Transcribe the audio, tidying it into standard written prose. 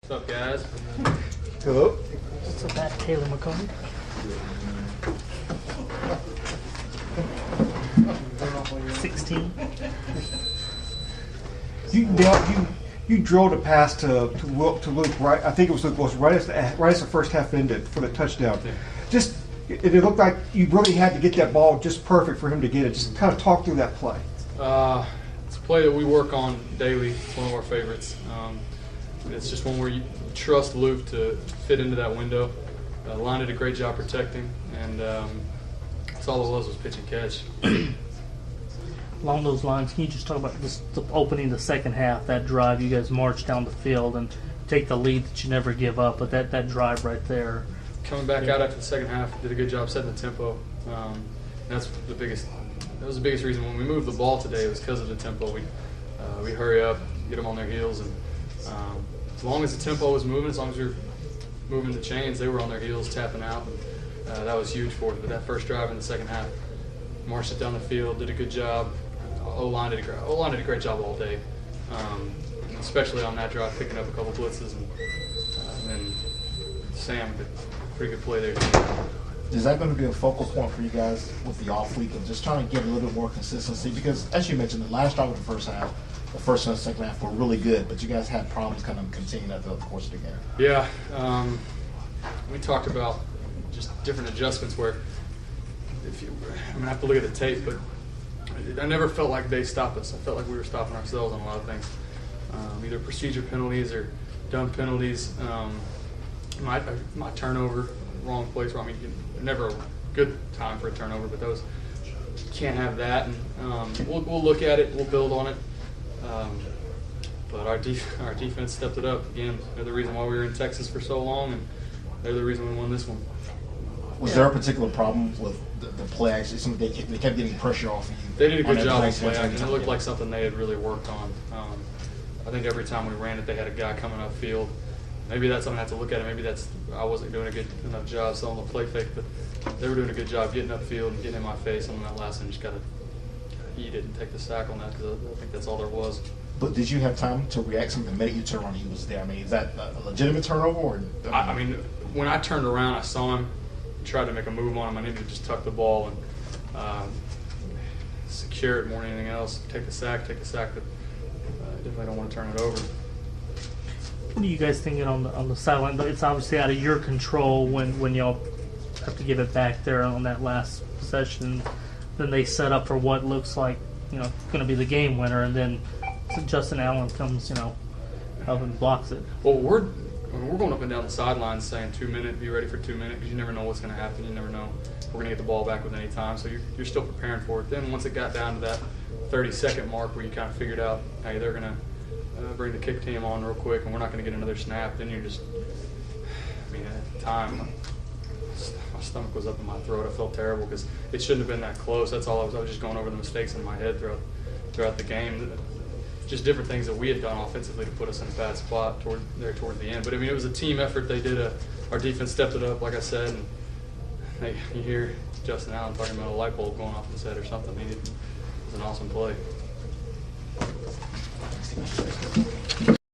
What's up, guys? Hello. What's up, that Taylor McHargue? 16. You drilled a pass to Luke, right? I think it was Luke Wilson, right as the first half ended for the touchdown. Just it looked like you really had to get that ball just perfect for him to get it. Just kind of talk through that play. It's a play that we work on daily. It's one of our favorites. It's just one where you trust Luke to fit into that window. Line did a great job protecting, and that's all it was pitch and catch. Along those lines, can you just talk about the opening the second half, that drive? You guys march down the field and take the lead that you never give up, but that drive right there. Coming back out after the second half, did a good job setting the tempo. That was the biggest reason when we moved the ball today. It was because of the tempo. We hurry up, get them on their heels, and as long as the tempo was moving, as long as we were moving the chains, they were on their heels, tapping out. That was huge for us. But that first drive in the second half, marched it down the field, did a good job. O-line did a great job all day, especially on that drive, picking up a couple blitzes, and then Sam did a pretty good play there. Is that going to be a focal point for you guys with the off week of just trying to get a little bit more consistency? Because as you mentioned, the last drive of the first half, the first and the second half were really good, but you guys had problems kind of continuing that throughout the course of the game. Yeah, we talked about just different adjustments where I'm going to have to look at the tape, but I never felt like they stopped us. I felt like we were stopping ourselves on a lot of things, either procedure penalties or dumb penalties. My turnover, wrong place, wrong. I mean, never a good time for a turnover, but those can't have that. And we'll look at it, we'll build on it. But our defense stepped it up again. They're the reason why we were in Texas for so long, and they're the reason we won this one. Was there a particular problem with the play action? It seemed they kept getting pressure off of you. They did a good job on play action. It looked like something they had really worked on. I think every time we ran it, they had a guy coming upfield. Maybe that's something I have to look at. Maybe I wasn't doing a good enough job selling the play fake, but they were doing a good job getting upfield and getting in my face on that last one. Just got to eat it and take the sack on that, because I think that's all there was. But did you have time to react? Something that made you turn around and he was there. I mean, is that a legitimate turnover? Or I mean, when I turned around, I saw him, tried to make a move on him. I needed to just tuck the ball and secure it more than anything else. Take the sack, but definitely don't want to turn it over. What are you guys thinking on the sideline? It's obviously out of your control when y'all have to give it back there on that last possession. Then they set up for what looks like going to be the game winner, and then Justin Allen comes up and blocks it. Well, we're going up and down the sidelines saying 2 minute, be ready for 2 minute, because you never know what's going to happen. You never know if we're going to get the ball back with any time, so you're still preparing for it. Then once it got down to that 30-second mark where you kind of figured out, hey, they're going to bring the kick team on real quick and we're not going to get another snap, then you're just, at the time, my stomach was up in my throat. I felt terrible because it shouldn't have been that close. That's all I was just going over the mistakes in my head throughout the game. Just different things that we had done offensively to put us in a bad spot toward the end. But it was a team effort. They did our defense stepped it up, like I said, and you hear Justin Allen talking about a light bulb going off his head or something. It was an awesome play.